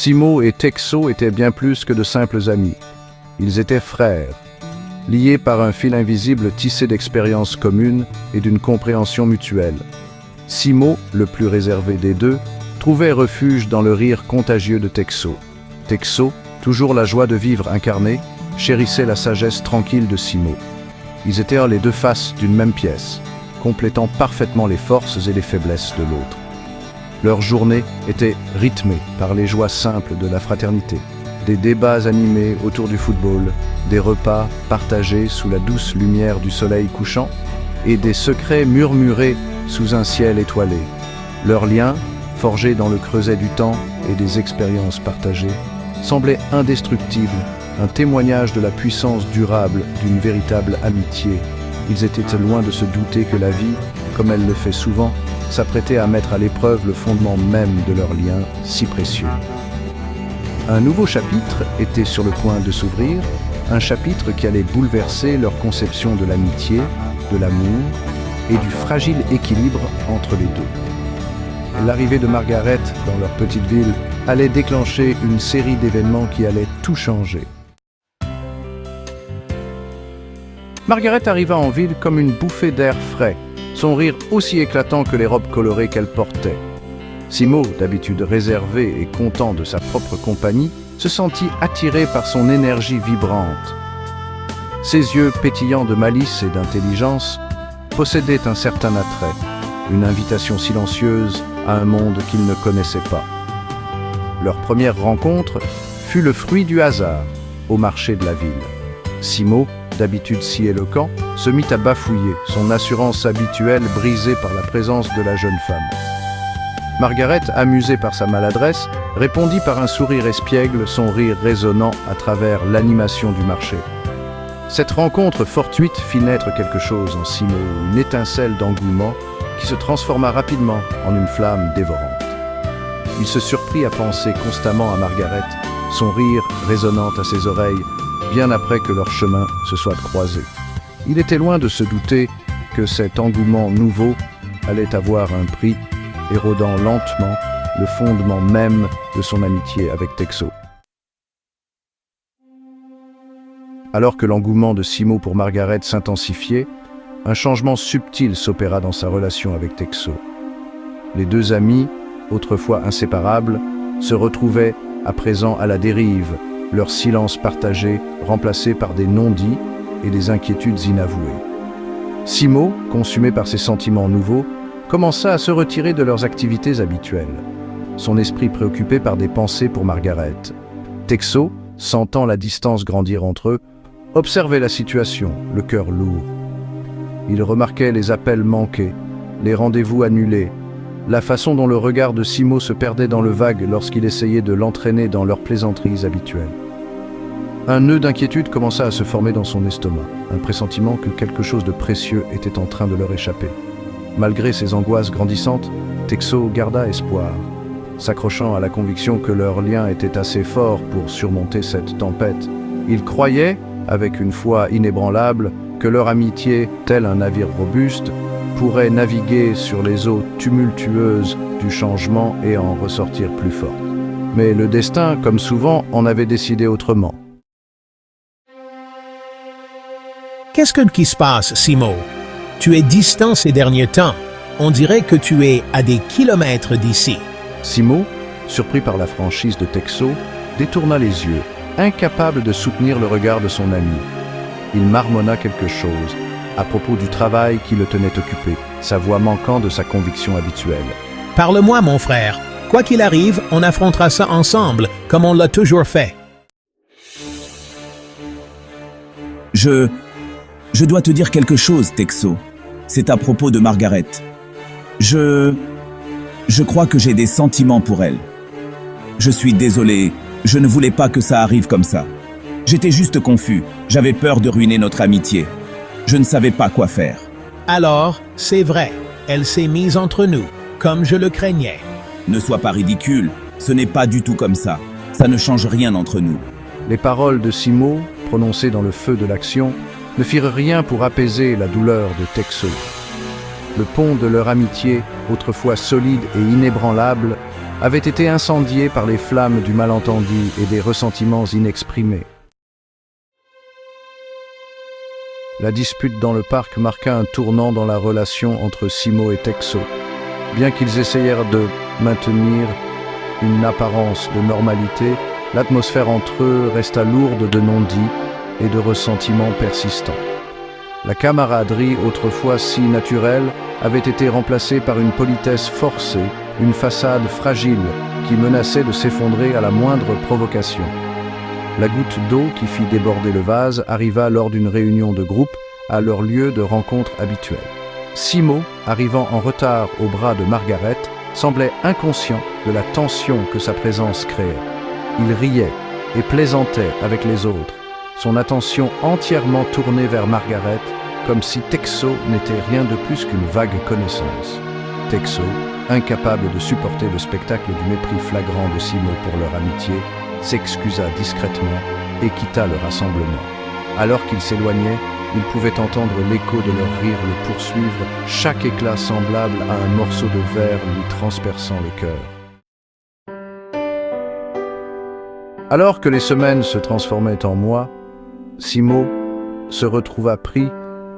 Simo et Texo étaient bien plus que de simples amis. Ils étaient frères, liés par un fil invisible tissé d'expériences communes et d'une compréhension mutuelle. Simo, le plus réservé des deux, trouvait refuge dans le rire contagieux de Texo. Texo, toujours la joie de vivre incarnée, chérissait la sagesse tranquille de Simo. Ils étaient les deux faces d'une même pièce, complétant parfaitement les forces et les faiblesses de l'autre. Leur journée était rythmée par les joies simples de la fraternité, des débats animés autour du football, des repas partagés sous la douce lumière du soleil couchant et des secrets murmurés sous un ciel étoilé. Leur lien, forgé dans le creuset du temps et des expériences partagées, semblait indestructible, un témoignage de la puissance durable d'une véritable amitié. Ils étaient loin de se douter que la vie, comme elle le fait souvent, s'apprêtait à mettre à l'épreuve le fondement même de leur lien si précieux. Un nouveau chapitre était sur le point de s'ouvrir, un chapitre qui allait bouleverser leur conception de l'amitié, de l'amour et du fragile équilibre entre les deux. L'arrivée de Margaret dans leur petite ville allait déclencher une série d'événements qui allaient tout changer. Margaret arriva en ville comme une bouffée d'air frais, son rire aussi éclatant que les robes colorées qu'elle portait. Simo, d'habitude réservé et content de sa propre compagnie, se sentit attiré par son énergie vibrante. Ses yeux pétillants de malice et d'intelligence possédaient un certain attrait, une invitation silencieuse à un monde qu'ils ne connaissaient pas. Leur première rencontre fut le fruit du hasard, au marché de la ville. Simo, d'habitude si éloquent, se mit à bafouiller, son assurance habituelle brisée par la présence de la jeune femme. Margaret, amusée par sa maladresse, répondit par un sourire espiègle, son rire résonnant à travers l'animation du marché. Cette rencontre fortuite fit naître quelque chose en Simo, une étincelle d'engouement qui se transforma rapidement en une flamme dévorante. Il se surprit à penser constamment à Margaret, son rire résonnant à ses oreilles, bien après que leurs chemins se soient croisés. Il était loin de se douter que cet engouement nouveau allait avoir un prix, érodant lentement le fondement même de son amitié avec Texo. Alors que l'engouement de Simo pour Margaret s'intensifiait, un changement subtil s'opéra dans sa relation avec Texo. Les deux amis, autrefois inséparables, se retrouvaient à présent à la dérive, leur silence partagé remplacé par des non-dits et des inquiétudes inavouées. Simo, consumé par ses sentiments nouveaux, commença à se retirer de leurs activités habituelles, son esprit préoccupé par des pensées pour Margaret. Texo, sentant la distance grandir entre eux, observait la situation, le cœur lourd. Il remarquait les appels manqués, les rendez-vous annulés, la façon dont le regard de Simo se perdait dans le vague lorsqu'il essayait de l'entraîner dans leurs plaisanteries habituelles. Un nœud d'inquiétude commença à se former dans son estomac, un pressentiment que quelque chose de précieux était en train de leur échapper. Malgré ses angoisses grandissantes, Texo garda espoir, s'accrochant à la conviction que leur lien était assez fort pour surmonter cette tempête. Il croyait, avec une foi inébranlable, que leur amitié, tel un navire robuste, pourrait naviguer sur les eaux tumultueuses du changement et en ressortir plus forte. Mais le destin, comme souvent, en avait décidé autrement. Qu'est-ce qui se passe, Simo? Tu es distant ces derniers temps. On dirait que tu es à des kilomètres d'ici. Simo, surpris par la franchise de Texo, détourna les yeux, incapable de soutenir le regard de son ami. Il marmonna quelque chose à propos du travail qui le tenait occupé, sa voix manquant de sa conviction habituelle. Parle-moi, mon frère. Quoi qu'il arrive, on affrontera ça ensemble, comme on l'a toujours fait. Je dois te dire quelque chose, Texo. C'est à propos de Margaret. Je crois que j'ai des sentiments pour elle. Je suis désolé, je ne voulais pas que ça arrive comme ça. J'étais juste confus, j'avais peur de ruiner notre amitié. Je ne savais pas quoi faire. Alors, c'est vrai, elle s'est mise entre nous, comme je le craignais. Ne sois pas ridicule, ce n'est pas du tout comme ça. Ça ne change rien entre nous. Les paroles de Simo, prononcées dans le feu de l'action, ne firent rien pour apaiser la douleur de Texo. Le pont de leur amitié, autrefois solide et inébranlable, avait été incendié par les flammes du malentendu et des ressentiments inexprimés. La dispute dans le parc marqua un tournant dans la relation entre Simo et Texo. Bien qu'ils essayèrent de maintenir une apparence de normalité, l'atmosphère entre eux resta lourde de non-dits et de ressentiments persistants. La camaraderie, autrefois si naturelle, avait été remplacée par une politesse forcée, une façade fragile qui menaçait de s'effondrer à la moindre provocation. La goutte d'eau qui fit déborder le vase arriva lors d'une réunion de groupe à leur lieu de rencontre habituel. Simo, arrivant en retard au bras de Margaret, semblait inconscient de la tension que sa présence créait. Il riait et plaisantait avec les autres, son attention entièrement tournée vers Margaret, comme si Texo n'était rien de plus qu'une vague connaissance. Texo, incapable de supporter le spectacle du mépris flagrant de Simo pour leur amitié, s'excusa discrètement et quitta le rassemblement. Alors qu'il s'éloignait, il pouvait entendre l'écho de leur rire le poursuivre, chaque éclat semblable à un morceau de verre lui transperçant le cœur. Alors que les semaines se transformaient en mois, Simo se retrouva pris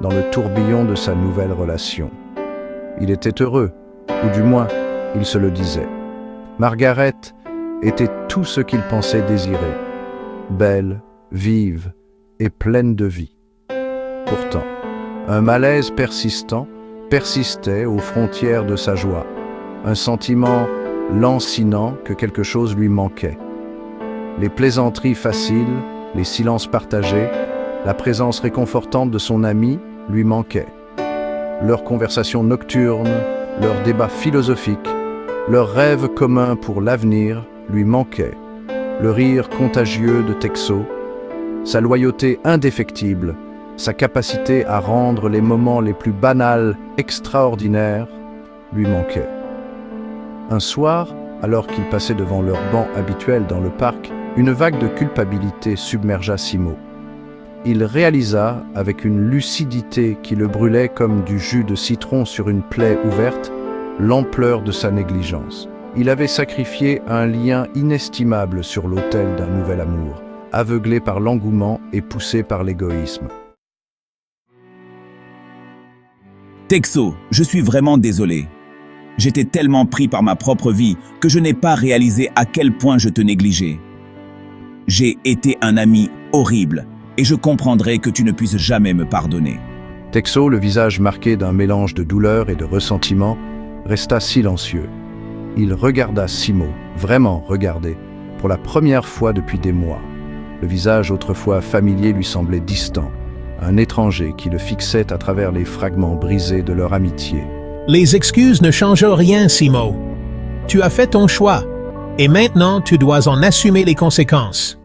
dans le tourbillon de sa nouvelle relation. Il était heureux, ou du moins, il se le disait. Margaret était tout ce qu'il pensait désirer, belle, vive et pleine de vie. Pourtant, un malaise persistant persistait aux frontières de sa joie, un sentiment lancinant que quelque chose lui manquait. Les plaisanteries faciles, les silences partagés, la présence réconfortante de son ami lui manquaient. Leurs conversations nocturnes, leurs débats philosophiques, leurs rêves communs pour l'avenir lui manquaient. Le rire contagieux de Texo, sa loyauté indéfectible, sa capacité à rendre les moments les plus banals extraordinaires lui manquaient. Un soir, alors qu'il passait devant leur banc habituel dans le parc, une vague de culpabilité submergea Simo. Il réalisa, avec une lucidité qui le brûlait comme du jus de citron sur une plaie ouverte, l'ampleur de sa négligence. Il avait sacrifié un lien inestimable sur l'autel d'un nouvel amour, aveuglé par l'engouement et poussé par l'égoïsme. Texo, je suis vraiment désolé. J'étais tellement pris par ma propre vie que je n'ai pas réalisé à quel point je te négligeais. J'ai été un ami horrible et je comprendrai que tu ne puisses jamais me pardonner. Texo, le visage marqué d'un mélange de douleur et de ressentiment, resta silencieux. Il regarda Simo, vraiment regardé, pour la première fois depuis des mois. Le visage autrefois familier lui semblait distant, un étranger qui le fixait à travers les fragments brisés de leur amitié. Les excuses ne changent rien, Simo. Tu as fait ton choix, et maintenant tu dois en assumer les conséquences.